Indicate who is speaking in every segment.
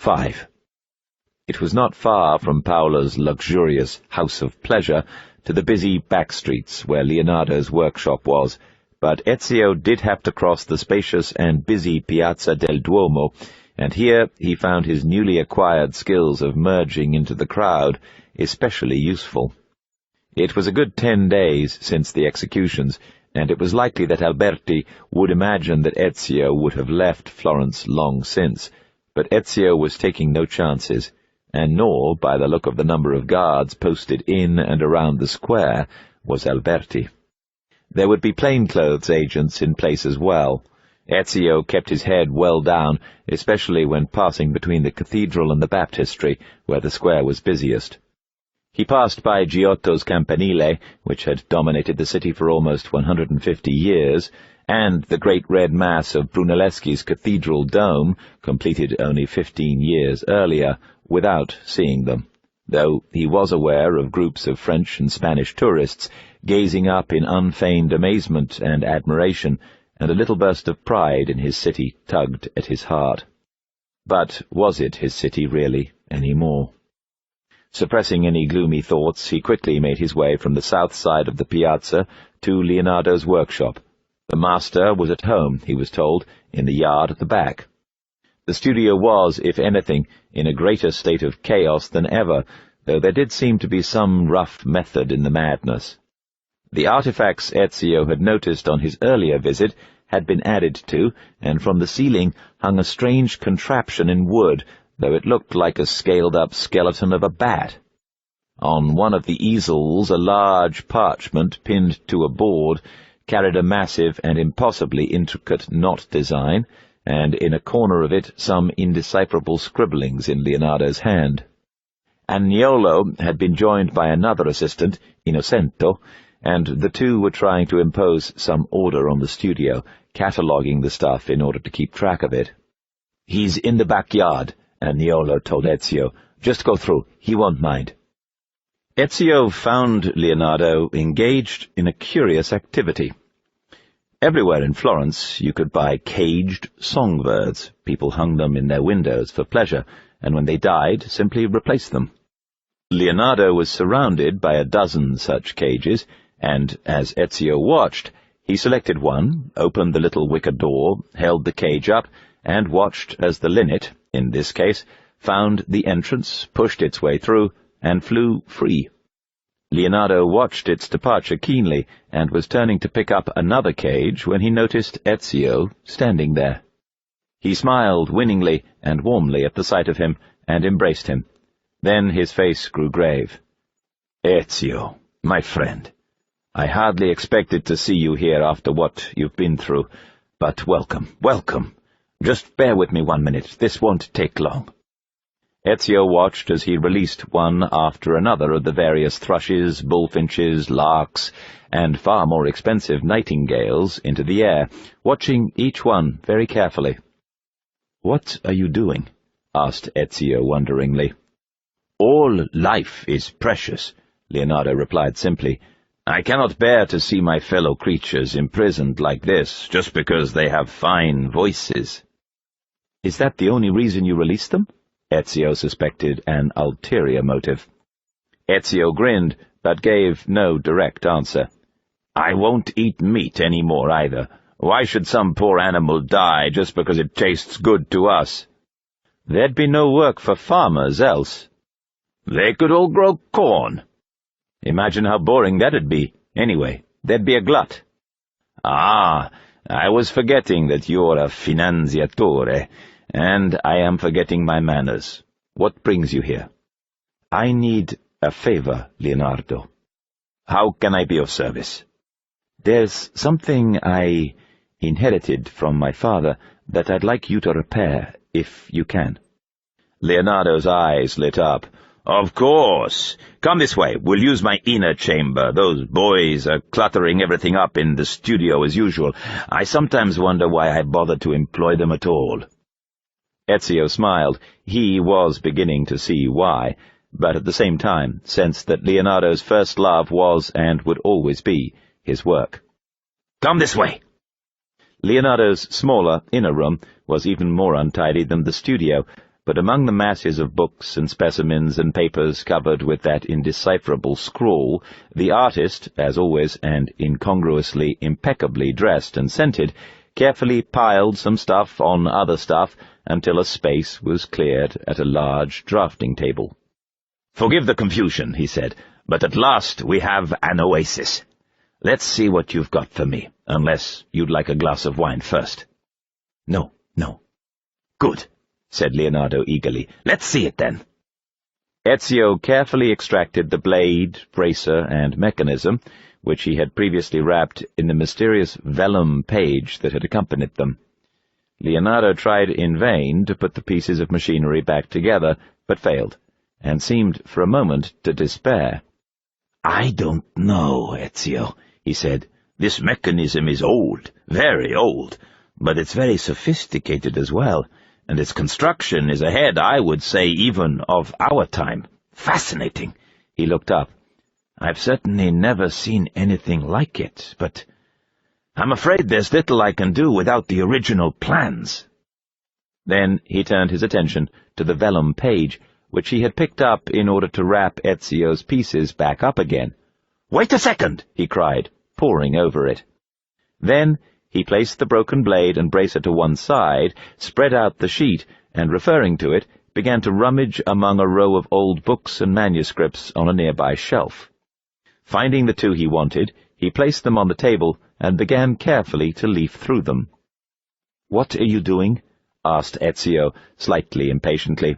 Speaker 1: 5. It was not far from Paola's luxurious house of pleasure to the busy back streets where Leonardo's workshop was, but Ezio did have to cross the spacious and busy Piazza del Duomo, and here he found his newly acquired skills of merging into the crowd especially useful. It was a good 10 days since the executions, and it was likely that Alberti would imagine that Ezio would have left Florence long since, but Ezio was taking no chances, and nor, by the look of the number of guards posted in and around the square, was Alberti. There would be plainclothes agents in place as well. Ezio kept his head well down, especially when passing between the cathedral and the baptistry, where the square was busiest. He passed by Giotto's Campanile, which had dominated the city for almost 150 years, and the great red mass of Brunelleschi's cathedral dome, completed only 15 years earlier, without seeing them, though he was aware of groups of French and Spanish tourists gazing up in unfeigned amazement and admiration, and a little burst of pride in his city tugged at his heart. But was it his city really any more? Suppressing any gloomy thoughts, he quickly made his way from the south side of the piazza to Leonardo's workshop. The master was at home, he was told, in the yard at the back. The studio was, if anything, in a greater state of chaos than ever, though there did seem to be some rough method in the madness. The artifacts Ezio had noticed on his earlier visit had been added to, and from the ceiling hung a strange contraption in wood, though it looked like a scaled-up skeleton of a bat. On one of the easels a large parchment pinned to a board carried a massive and impossibly intricate knot design, and in a corner of it some indecipherable scribblings in Leonardo's hand. Agnolo had been joined by another assistant, Innocento, and the two were trying to impose some order on the studio, cataloguing the stuff in order to keep track of it. "He's in the backyard," Agnolo told Ezio. "Just go through. He won't mind." Ezio found Leonardo engaged in a curious activity. Everywhere in Florence you could buy caged songbirds. People hung them in their windows for pleasure, and when they died, simply replaced them. Leonardo was surrounded by a dozen such cages, and as Ezio watched, he selected one, opened the little wicker door, held the cage up, and watched as the linnet, in this case, found the entrance, pushed its way through, and flew free. Leonardo watched its departure keenly, and was turning to pick up another cage when he noticed Ezio standing there. He smiled winningly and warmly at the sight of him, and embraced him. Then his face grew grave. "Ezio, my friend, I hardly expected to see you here after what you've been through, but welcome, welcome. Just bear with me 1 minute, this won't take long." Ezio watched as he released one after another of the various thrushes, bullfinches, larks, and far more expensive nightingales into the air, watching each one very carefully. "What are you doing?" asked Ezio wonderingly. "All life is precious," Leonardo replied simply. "I cannot bear to see my fellow creatures imprisoned like this, just because they have fine voices." "Is that the only reason you released them?" Ezio suspected an ulterior motive. Ezio grinned, but gave no direct answer. "I won't eat meat any more either. Why should some poor animal die just because it tastes good to us?" "There'd be no work for farmers else." "They could all grow corn." "Imagine how boring that'd be. Anyway, there'd be a glut." "Ah, I was forgetting that you're a finanziatore, and I am forgetting my manners. What brings you here?" "I need a favor, Leonardo." "How can I be of service?" "There's something I inherited from my father that I'd like you to repair, if you can." Leonardo's eyes lit up. "Of course. Come this way. We'll use my inner chamber. Those boys are cluttering everything up in the studio as usual. I sometimes wonder why I bothered to employ them at all." Ezio smiled. He was beginning to see why, but at the same time sensed that Leonardo's first love was, and would always be, his work. "Come this way!" Leonardo's smaller inner room was even more untidy than the studio, but among the masses of books and specimens and papers covered with that indecipherable scrawl, the artist, as always and incongruously impeccably dressed and scented, carefully piled some stuff on other stuff until a space was cleared at a large drafting table. "Forgive the confusion," he said, "but at last we have an oasis. Let's see what you've got for me, unless you'd like a glass of wine first." "No, no." "Good," said Leonardo eagerly. "Let's see it, then." Ezio carefully extracted the blade, bracer, and mechanism, which he had previously wrapped in the mysterious vellum page that had accompanied them. Leonardo tried in vain to put the pieces of machinery back together, but failed, and seemed for a moment to despair. "I don't know, Ezio," he said. "This mechanism is old, very old, but it's very sophisticated as well, and its construction is ahead, I would say, even of our time. Fascinating." He looked up. "I've certainly never seen anything like it, but I'm afraid there's little I can do without the original plans." Then he turned his attention to the vellum page, which he had picked up in order to wrap Ezio's pieces back up again. "Wait a second!" he cried, poring over it. Then he placed the broken blade and bracer to one side, spread out the sheet, and, referring to it, began to rummage among a row of old books and manuscripts on a nearby shelf. Finding the two he wanted, he placed them on the table and began carefully to leaf through them. "What are you doing?" asked Ezio, slightly impatiently.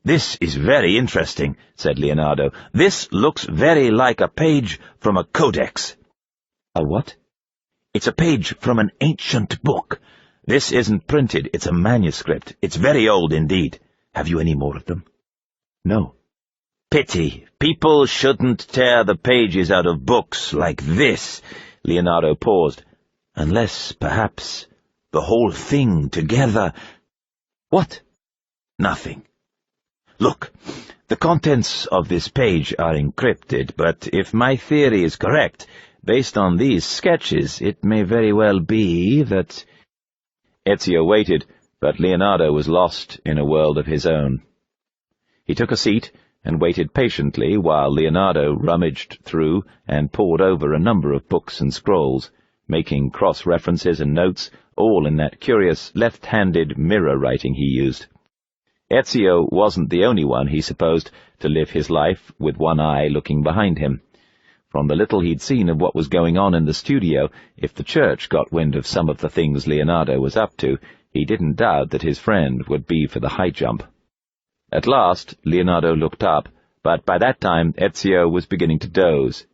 Speaker 1: "This is very interesting," said Leonardo. "This looks very like a page from a codex." "A what?" "It's a page from an ancient book. This isn't printed, it's a manuscript. It's very old indeed. Have you any more of them?" "No." "Pity. People shouldn't tear the pages out of books like this." Leonardo paused. "Unless, perhaps, the whole thing together—" "What?" "Nothing. Look, the contents of this page are encrypted, but if my theory is correct, based on these sketches, it may very well be that—" Ezio waited, but Leonardo was lost in a world of his own. He took a seat and waited patiently while Leonardo rummaged through and pored over a number of books and scrolls, making cross-references and notes, all in that curious left-handed mirror writing he used. Ezio wasn't the only one, he supposed, to live his life with one eye looking behind him. From the little he'd seen of what was going on in the studio, if the church got wind of some of the things Leonardo was up to, he didn't doubt that his friend would be for the high jump. At last, Leonardo looked up, but by that time Ezio was beginning to doze.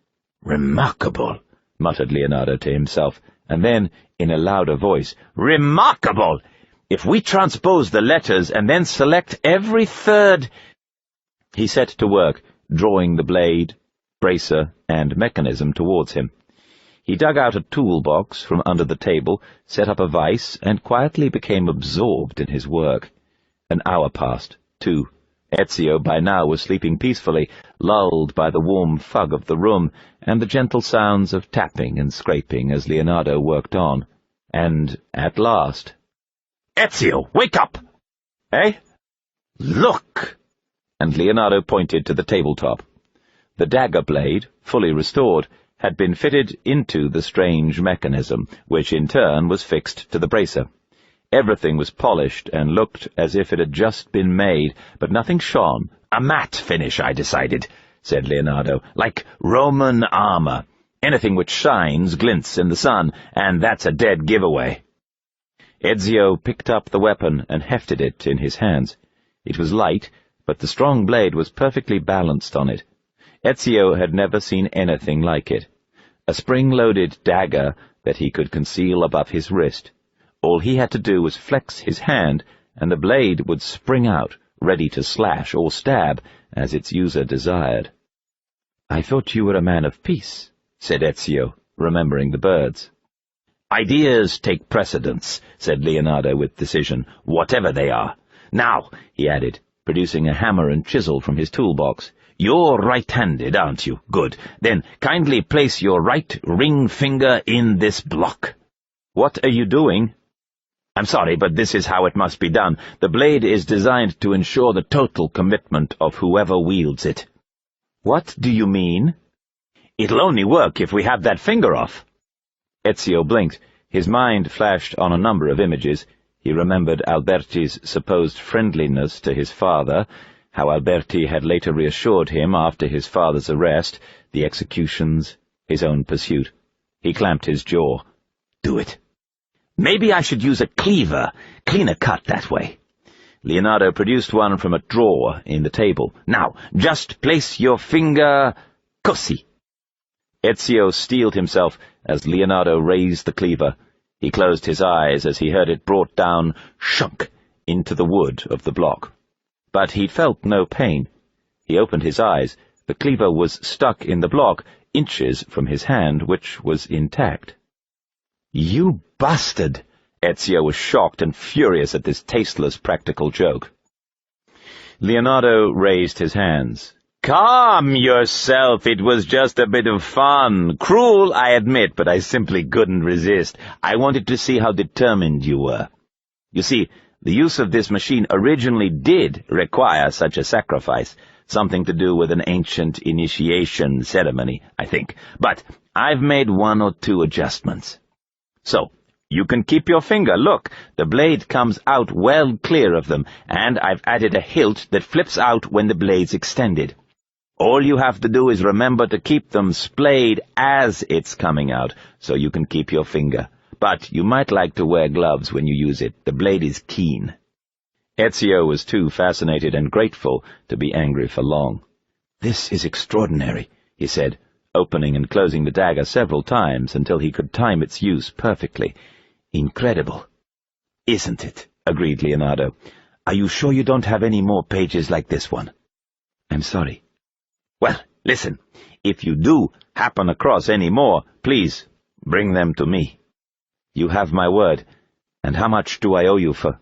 Speaker 1: "Remarkable," muttered Leonardo to himself, and then, in a louder voice, "Remarkable! If we transpose the letters and then select every third—" He set to work, drawing the blade, bracer, and mechanism towards him. He dug out a toolbox from under the table, set up a vise, and quietly became absorbed in his work. An hour passed, 2. Ezio by now was sleeping peacefully, lulled by the warm fug of the room and the gentle sounds of tapping and scraping as Leonardo worked on. And, at last— "Ezio, wake up!" "Eh?" "Look!" And Leonardo pointed to the tabletop. The dagger blade, fully restored, had been fitted into the strange mechanism, which in turn was fixed to the bracer. Everything was polished and looked as if it had just been made, but nothing shone. "A matte finish, I decided," said Leonardo, "like Roman armor. Anything which shines glints in the sun, and that's a dead giveaway." Ezio picked up the weapon and hefted it in his hands. It was light, but the strong blade was perfectly balanced on it. Ezio had never seen anything like it. A spring-loaded dagger that he could conceal above his wrist. All he had to do was flex his hand, and the blade would spring out, ready to slash or stab, as its user desired. "I thought you were a man of peace," said Ezio, remembering the birds. "Ideas take precedence," said Leonardo with decision, "whatever they are. Now," he added, producing a hammer and chisel from his toolbox, "you're right-handed, aren't you? Good. Then kindly place your right ring finger in this block." "What are you doing?" I'm sorry, but this is how it must be done. The blade is designed to ensure the total commitment of whoever wields it. What do you mean? It'll only work if we have that finger off. Ezio blinked. His mind flashed on a number of images. He remembered Alberti's supposed friendliness to his father, how Alberti had later reassured him after his father's arrest, the executions, his own pursuit. He clamped his jaw. Do it. Maybe I should use a cleaver, cleaner cut that way. Leonardo produced one from a drawer in the table. Now, just place your finger... così. Ezio steeled himself as Leonardo raised the cleaver. He closed his eyes as he heard it brought down, shunk, into the wood of the block. But he felt no pain. He opened his eyes. The cleaver was stuck in the block, inches from his hand, which was intact. "You bastard!" Ezio was shocked and furious at this tasteless practical joke. Leonardo raised his hands. "Calm yourself, it was just a bit of fun. Cruel, I admit, but I simply couldn't resist. I wanted to see how determined you were. You see, the use of this machine originally did require such a sacrifice, something to do with an ancient initiation ceremony, I think, but I've made one or two adjustments. So, you can keep your finger. Look, the blade comes out well clear of them, and I've added a hilt that flips out when the blade's extended. All you have to do is remember to keep them splayed as it's coming out, so you can keep your finger. But you might like to wear gloves when you use it. The blade is keen." Ezio was too fascinated and grateful to be angry for long. "This is extraordinary," he said, opening and closing the dagger several times until he could time its use perfectly. "Incredible." "Isn't it?" agreed Leonardo. "Are you sure you don't have any more pages like this one?" "I'm sorry." "Well, listen, if you do happen across any more, please bring them to me." "You have my word. And how much do I owe you for—"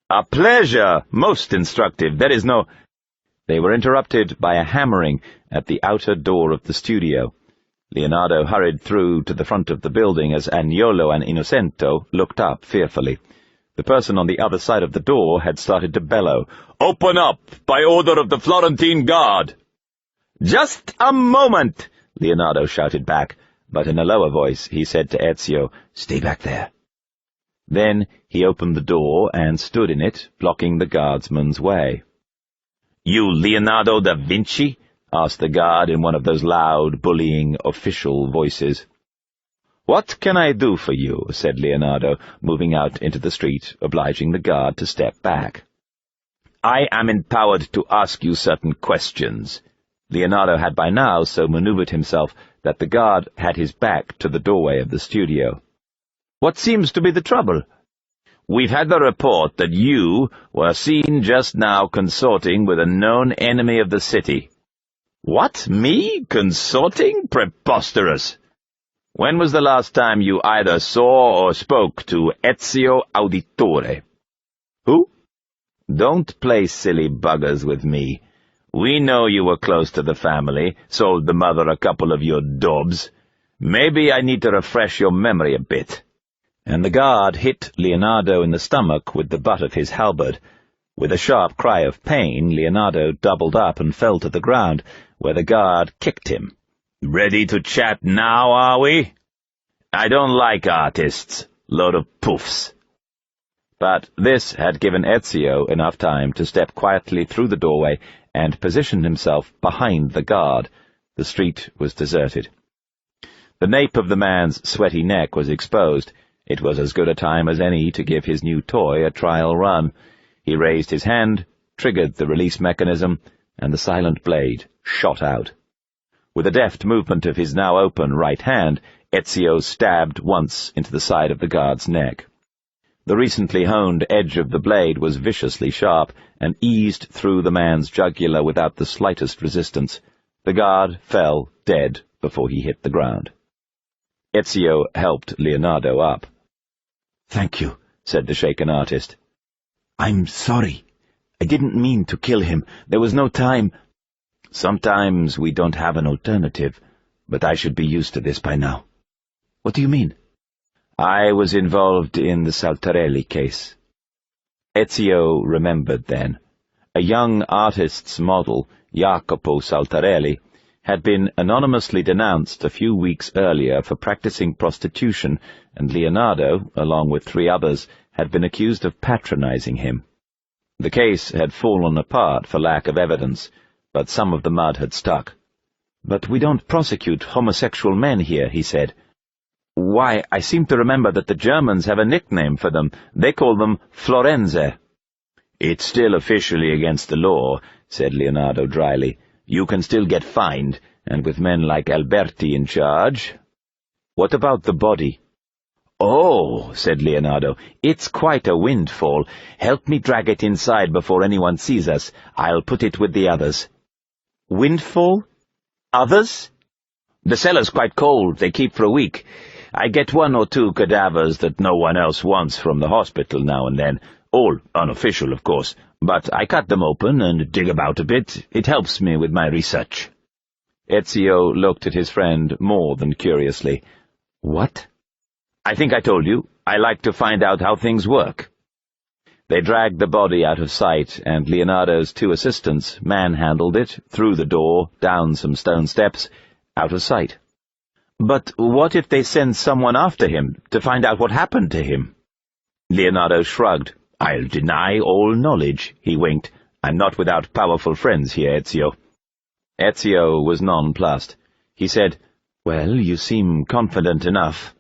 Speaker 1: "A pleasure! Most instructive. There is no—" They were interrupted by a hammering at the outer door of the studio. Leonardo hurried through to the front of the building as Agnolo and Innocento looked up fearfully. The person on the other side of the door had started to bellow, "Open up, by order of the Florentine Guard!" "Just a moment!" Leonardo shouted back, but in a lower voice he said to Ezio, "Stay back there." Then he opened the door and stood in it, blocking the guardsman's way. "You Leonardo da Vinci?" asked the guard in one of those loud, bullying, official voices. "What can I do for you?" said Leonardo, moving out into the street, obliging the guard to step back. "I am empowered to ask you certain questions." Leonardo had by now so maneuvered himself that the guard had his back to the doorway of the studio. "What seems to be the trouble?" "We've had the report that you were seen just now consorting with a known enemy of the city." "What, me? Consorting? Preposterous! When was the last time you either saw or spoke to Ezio Auditore?" "Who?" "Don't play silly buggers with me. We know you were close to the family, sold the mother a couple of your daubs. Maybe I need to refresh your memory a bit." And the guard hit Leonardo in the stomach with the butt of his halberd. With a sharp cry of pain, Leonardo doubled up and fell to the ground, where the guard kicked him. "Ready to chat now, are we? I don't like artists. Load of poofs." But this had given Ezio enough time to step quietly through the doorway and position himself behind the guard. The street was deserted. The nape of the man's sweaty neck was exposed. It was as good a time as any to give his new toy a trial run. He raised his hand, triggered the release mechanism, and the silent blade shot out. With a deft movement of his now open right hand, Ezio stabbed once into the side of the guard's neck. The recently honed edge of the blade was viciously sharp, and eased through the man's jugular without the slightest resistance. The guard fell dead before he hit the ground. Ezio helped Leonardo up. "Thank you," said the shaken artist. "I'm sorry. I didn't mean to kill him. There was no time." "Sometimes we don't have an alternative, but I should be used to this by now." "What do you mean?" I was involved in the Saltarelli case. Ezio remembered then. A young artist's model, Jacopo Saltarelli, had been anonymously denounced a few weeks earlier for practicing prostitution, and Leonardo, along with 3 others, had been accused of patronizing him. The case had fallen apart for lack of evidence, but some of the mud had stuck. "But we don't prosecute homosexual men here," he said. "Why, I seem to remember that the Germans have a nickname for them. They call them Florenze." "It's still officially against the law," said Leonardo dryly. "You can still get fined, and with men like Alberti in charge." "What about the body?" "Oh," said Leonardo, "it's quite a windfall. Help me drag it inside before anyone sees us. I'll put it with the others." "Windfall? Others?" "The cellar's quite cold. They keep for a week. I get 1 or 2 cadavers that no one else wants from the hospital now and then. All unofficial, of course, but I cut them open and dig about a bit. It helps me with my research." Ezio looked at his friend more than curiously. "What?" "I think I told you. I like to find out how things work." They dragged the body out of sight, and Leonardo's 2 assistants manhandled it, through the door, down some stone steps, out of sight. "But what if they send someone after him, to find out what happened to him?" Leonardo shrugged. "I'll deny all knowledge," he winked. "I'm not without powerful friends here, Ezio." Ezio was nonplussed. He said, "Well, you seem confident enough.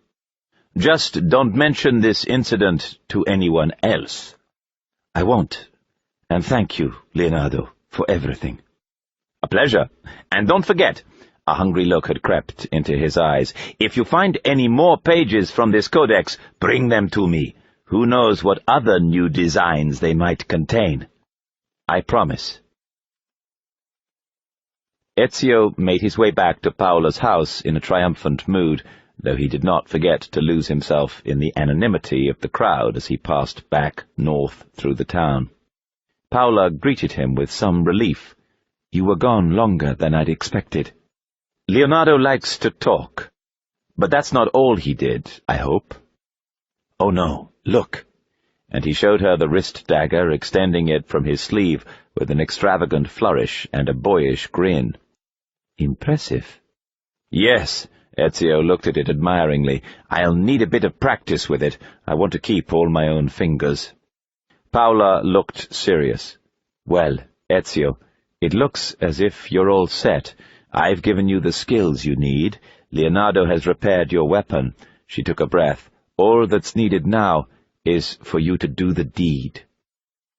Speaker 1: Just don't mention this incident to anyone else." "I won't. And thank you, Leonardo, for everything." "A pleasure. And don't forget," a hungry look had crept into his eyes, "if you find any more pages from this codex, bring them to me. Who knows what other new designs they might contain." "I promise." Ezio made his way back to Paola's house in a triumphant mood, though he did not forget to lose himself in the anonymity of the crowd as he passed back north through the town. Paola greeted him with some relief. "You were gone longer than I'd expected." "Leonardo likes to talk. But that's not all he did, I hope." "Oh no, look." And he showed her the wrist dagger, extending it from his sleeve with an extravagant flourish and a boyish grin. "Impressive." "Yes." Ezio looked at it admiringly. "I'll need a bit of practice with it. I want to keep all my own fingers." Paola looked serious. "Well, Ezio, it looks as if you're all set. I've given you the skills you need. Leonardo has repaired your weapon." She took a breath. "All that's needed now is for you to do the deed."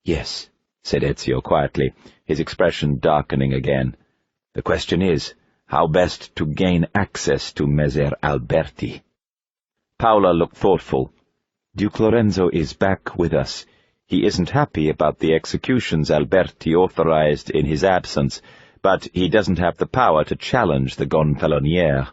Speaker 1: "Yes," said Ezio quietly, his expression darkening again. "The question is, how best to gain access to Messer Alberti." Paola looked thoughtful. "Duke Lorenzo is back with us. He isn't happy about the executions Alberti authorized in his absence, but he doesn't have the power to challenge the Gonfaloniere.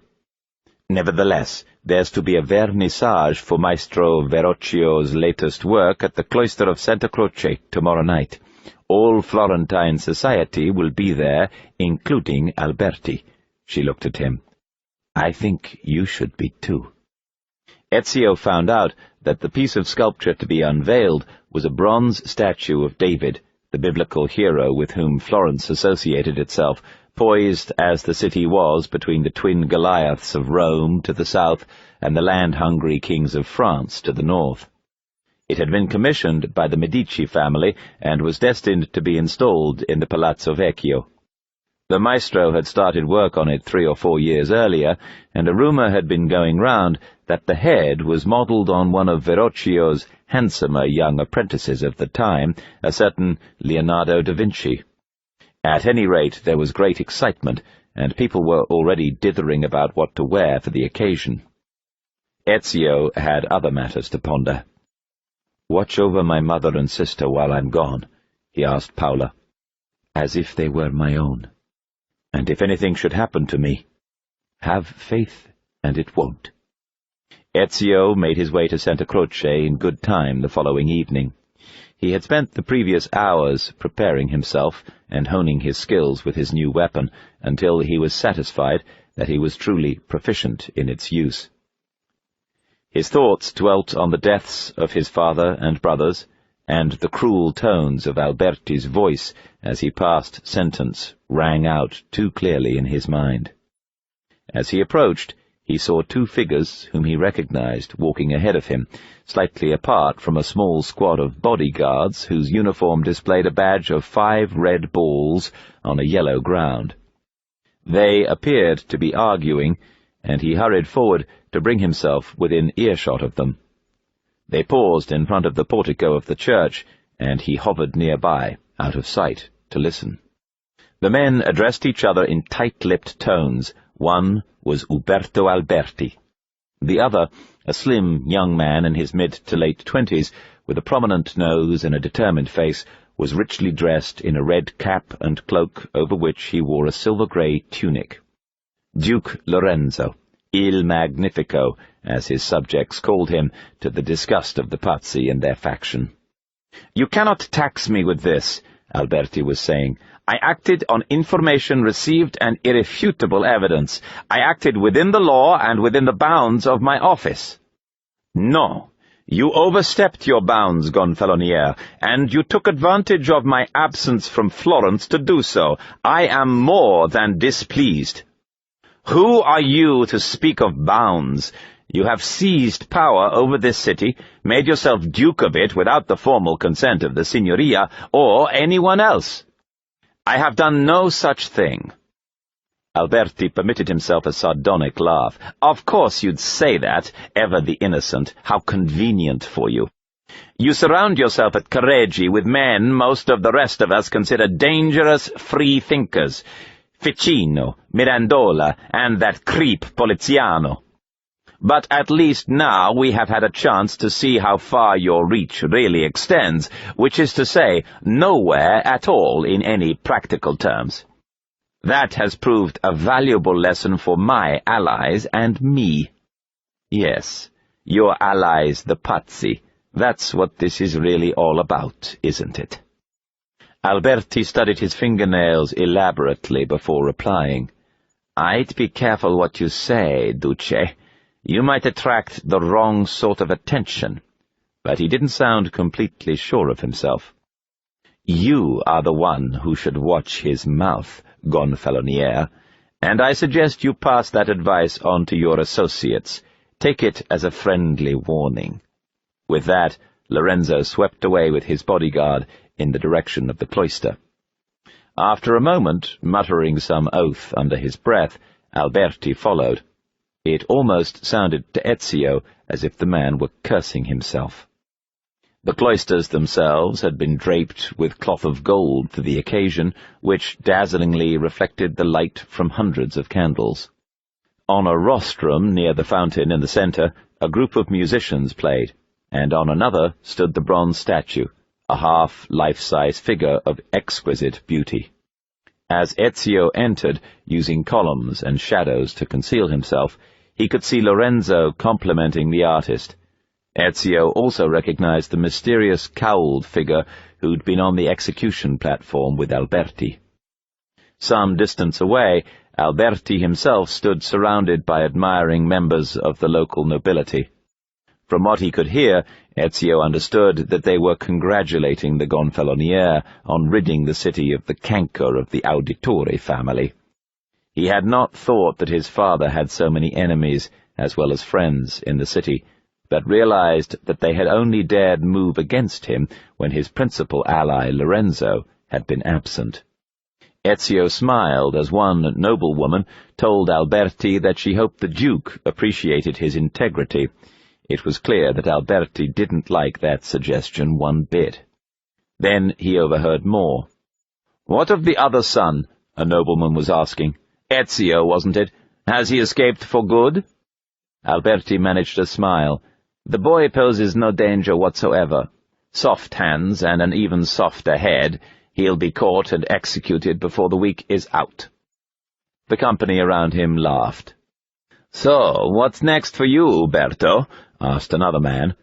Speaker 1: Nevertheless, there's to be a vernissage for Maestro Verroccio's latest work at the cloister of Santa Croce tomorrow night. All Florentine society will be there, including Alberti." She looked at him. "I think you should be too." Ezio found out that the piece of sculpture to be unveiled was a bronze statue of David, the biblical hero with whom Florence associated itself, poised as the city was between the twin Goliaths of Rome to the south and the land-hungry kings of France to the north. It had been commissioned by the Medici family and was destined to be installed in the Palazzo Vecchio. The maestro had started work on it 3 or 4 years earlier, and a rumor had been going round that the head was modelled on one of Verroccio's handsomer young apprentices of the time, a certain Leonardo da Vinci. At any rate, there was great excitement, and people were already dithering about what to wear for the occasion. Ezio had other matters to ponder. "Watch over my mother and sister while I'm gone," he asked Paola, "as if they were my own. And if anything should happen to me, have faith, and it won't." Ezio made his way to Santa Croce in good time the following evening. He had spent the previous hours preparing himself and honing his skills with his new weapon until he was satisfied that he was truly proficient in its use. His thoughts dwelt on the deaths of his father and brothers, and the cruel tones of Alberti's voice as he passed sentence rang out too clearly in his mind. As he approached, he saw two figures whom he recognized walking ahead of him, slightly apart from a small squad of bodyguards whose uniform displayed a badge of 5 red balls on a yellow ground. They appeared to be arguing, and he hurried forward to bring himself within earshot of them. They paused in front of the portico of the church, and he hovered nearby, out of sight, to listen. The men addressed each other in tight-lipped tones. One was Uberto Alberti. The other, a slim young man in his mid to late 20s, with a prominent nose and a determined face, was richly dressed in a red cap and cloak over which he wore a silver-grey tunic. Duke Lorenzo, Il Magnifico, as his subjects called him, to the disgust of the Pazzi and their faction. "You cannot tax me with this," Alberti was saying. "I acted on information received and irrefutable evidence. I acted within the law and within the bounds of my office." "No, you overstepped your bounds, Gonfalonier, and you took advantage of my absence from Florence to do so. I am more than displeased." "Who are you to speak of bounds? You have seized power over this city, made yourself duke of it without the formal consent of the Signoria or anyone else." "I have done no such thing." Alberti permitted himself a sardonic laugh. "Of course you'd say that, ever the innocent. How convenient for you. You surround yourself at Careggi with men most of the rest of us consider dangerous free-thinkers. Ficino, Mirandola, and that creep Poliziano. But at least now we have had a chance to see how far your reach really extends, which is to say, nowhere at all in any practical terms. That has proved a valuable lesson for my allies and me. Yes, your allies the Pazzi. That's what this is really all about, isn't it?" Alberti studied his fingernails elaborately before replying. "I'd be careful what you say, Duce. You might attract the wrong sort of attention." But he didn't sound completely sure of himself. "You are the one who should watch his mouth, Gonfalonier, and I suggest you pass that advice on to your associates. Take it as a friendly warning." With that, Lorenzo swept away with his bodyguard in the direction of the cloister. After a moment, muttering some oath under his breath, Alberti followed. It almost sounded to Ezio as if the man were cursing himself. The cloisters themselves had been draped with cloth of gold for the occasion, which dazzlingly reflected the light from hundreds of candles. On a rostrum near the fountain in the centre, a group of musicians played, and on another stood the bronze statue, a half-life-size figure of exquisite beauty. As Ezio entered, using columns and shadows to conceal himself, he could see Lorenzo complimenting the artist. Ezio also recognized the mysterious cowled figure who'd been on the execution platform with Alberti. Some distance away, Alberti himself stood surrounded by admiring members of the local nobility. From what he could hear, Ezio understood that they were congratulating the Gonfalonier on ridding the city of the canker of the Auditore family. He had not thought that his father had so many enemies, as well as friends, in the city, but realized that they had only dared move against him when his principal ally, Lorenzo, had been absent. Ezio smiled as one noblewoman told Alberti that she hoped the Duke appreciated his integrity. It was clear that Alberti didn't like that suggestion one bit. Then he overheard more. "What of the other son?" a nobleman was asking. "Ezio, wasn't it? Has he escaped for good?" Alberti managed a smile. "The boy poses no danger whatsoever. Soft hands and an even softer head. He'll be caught and executed before the week is out." The company around him laughed. "So, what's next for you, Uberto?" asked another man.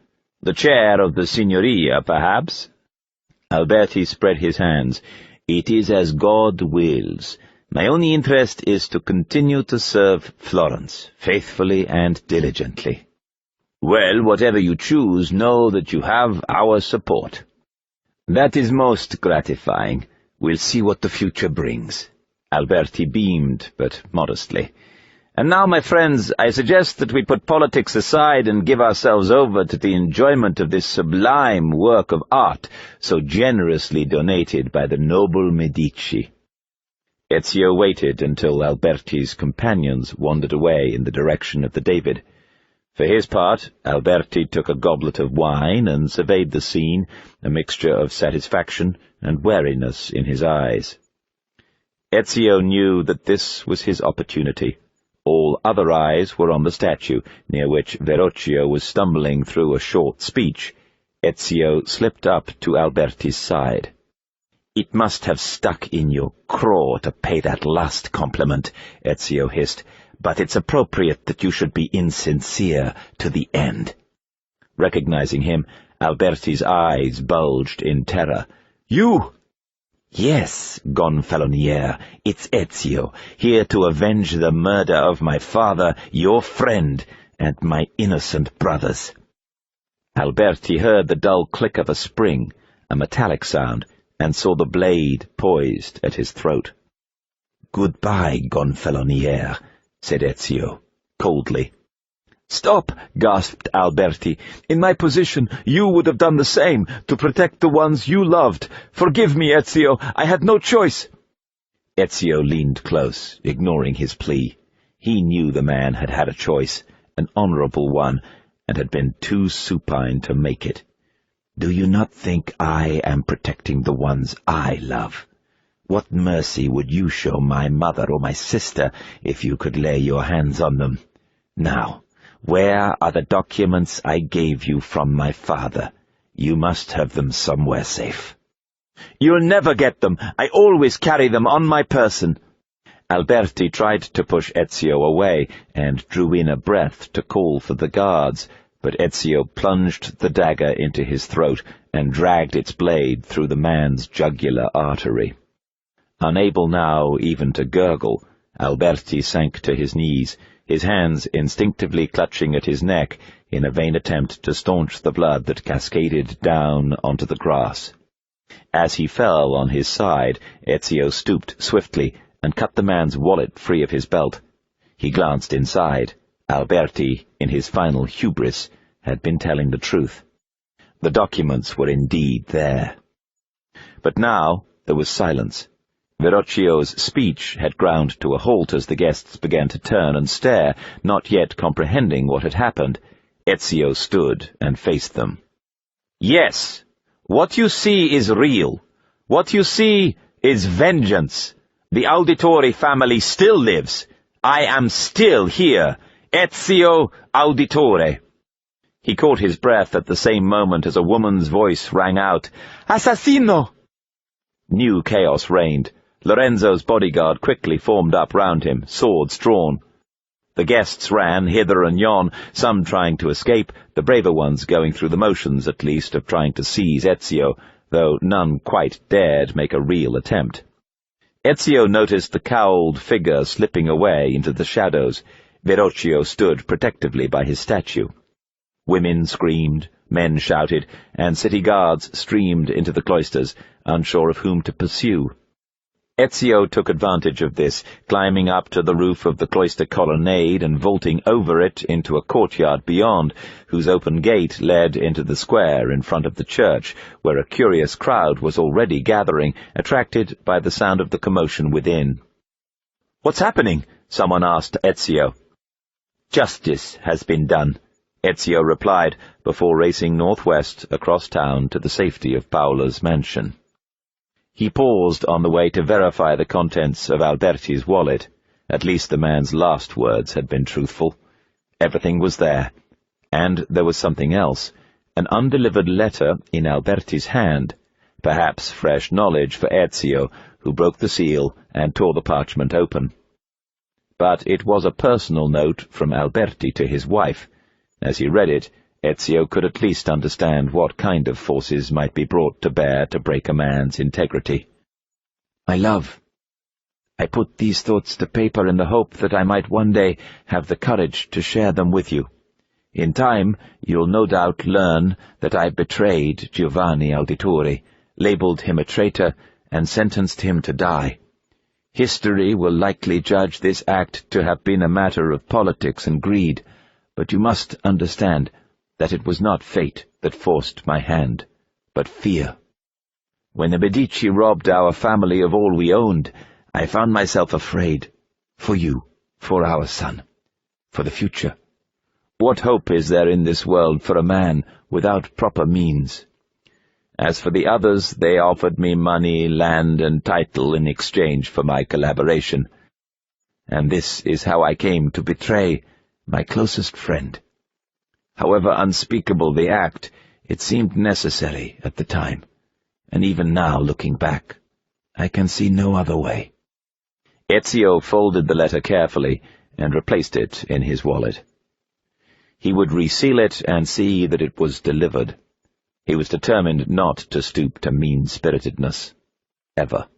Speaker 1: "The chair of the Signoria, perhaps?" Alberti spread his hands. "It is as God wills. My only interest is to continue to serve Florence, faithfully and diligently." Well, whatever you choose, know that you have our support. That is most gratifying. We'll see what the future brings. Alberti beamed, but modestly. And now, my friends, I suggest that we put politics aside and give ourselves over to the enjoyment of this sublime work of art so generously donated by the noble Medici. Ezio waited until Alberti's companions wandered away in the direction of the David. For his part, Alberti took a goblet of wine and surveyed the scene, a mixture of satisfaction and wariness in his eyes. Ezio knew that this was his opportunity. All other eyes were on the statue, near which Verrocchio was stumbling through a short speech. Ezio slipped up to Alberti's side. "It must have stuck in your craw to pay that last compliment," Ezio hissed, "but it's appropriate that you should be insincere to the end." Recognizing him, Alberti's eyes bulged in terror. "You!" "Yes, Gonfaloniere, it's Ezio, here to avenge the murder of my father, your friend, and my innocent brothers." Alberti heard the dull click of a spring, a metallic sound, and saw the blade poised at his throat. "Goodbye, Gonfaloniere," said Ezio, coldly. "Stop!" gasped Alberti. "In my position, you would have done the same, to protect the ones you loved. Forgive me, Ezio, I had no choice." Ezio leaned close, ignoring his plea. He knew the man had had a choice, an honorable one, and had been too supine to make it. "Do you not think I am protecting the ones I love? What mercy would you show my mother or my sister if you could lay your hands on them? Now, where are the documents I gave you from my father? You must have them somewhere safe." "You'll never get them. I always carry them on my person." Alberti tried to push Ezio away and drew in a breath to call for the guards, but Ezio plunged the dagger into his throat and dragged its blade through the man's jugular artery. Unable now even to gurgle, Alberti sank to his knees, his hands instinctively clutching at his neck in a vain attempt to staunch the blood that cascaded down onto the grass. As he fell on his side, Ezio stooped swiftly and cut the man's wallet free of his belt. He glanced inside. Alberti, in his final hubris, had been telling the truth. The documents were indeed there. But now there was silence. Verroccio's speech had ground to a halt as the guests began to turn and stare, not yet comprehending what had happened. Ezio stood and faced them. "Yes, what you see is real. What you see is vengeance. The Auditore family still lives. I am still here. Ezio Auditore." He caught his breath at the same moment as a woman's voice rang out, "Assassino!" New chaos reigned. Lorenzo's bodyguard quickly formed up round him, swords drawn. The guests ran hither and yon, some trying to escape, the braver ones going through the motions, at least, of trying to seize Ezio, though none quite dared make a real attempt. Ezio noticed the cowled figure slipping away into the shadows. Verrocchio stood protectively by his statue. Women screamed, men shouted, and city guards streamed into the cloisters, unsure of whom to pursue. Ezio took advantage of this, climbing up to the roof of the cloister colonnade and vaulting over it into a courtyard beyond, whose open gate led into the square in front of the church, where a curious crowd was already gathering, attracted by the sound of the commotion within. "What's happening?" someone asked Ezio. "Justice has been done," Ezio replied, before racing northwest across town to the safety of Paola's mansion. He paused on the way to verify the contents of Alberti's wallet. At least the man's last words had been truthful. Everything was there. And there was something else, an undelivered letter in Alberti's hand, perhaps fresh knowledge for Ezio, who broke the seal and tore the parchment open. But it was a personal note from Alberti to his wife. As he read it, Ezio could at least understand what kind of forces might be brought to bear to break a man's integrity. "My love, I put these thoughts to paper in the hope that I might one day have the courage to share them with you. In time, you'll no doubt learn that I betrayed Giovanni Auditore, labeled him a traitor, and sentenced him to die. History will likely judge this act to have been a matter of politics and greed, but you must understand that it was not fate that forced my hand, but fear. When the Medici robbed our family of all we owned, I found myself afraid. For you, for our son, for the future. What hope is there in this world for a man without proper means? As for the others, they offered me money, land, and title in exchange for my collaboration. And this is how I came to betray my closest friend. However unspeakable the act, it seemed necessary at the time, and even now, looking back, I can see no other way. Ezio folded the letter carefully and replaced it in his wallet. He would reseal it and see that it was delivered. He was determined not to stoop to mean-spiritedness. Ever.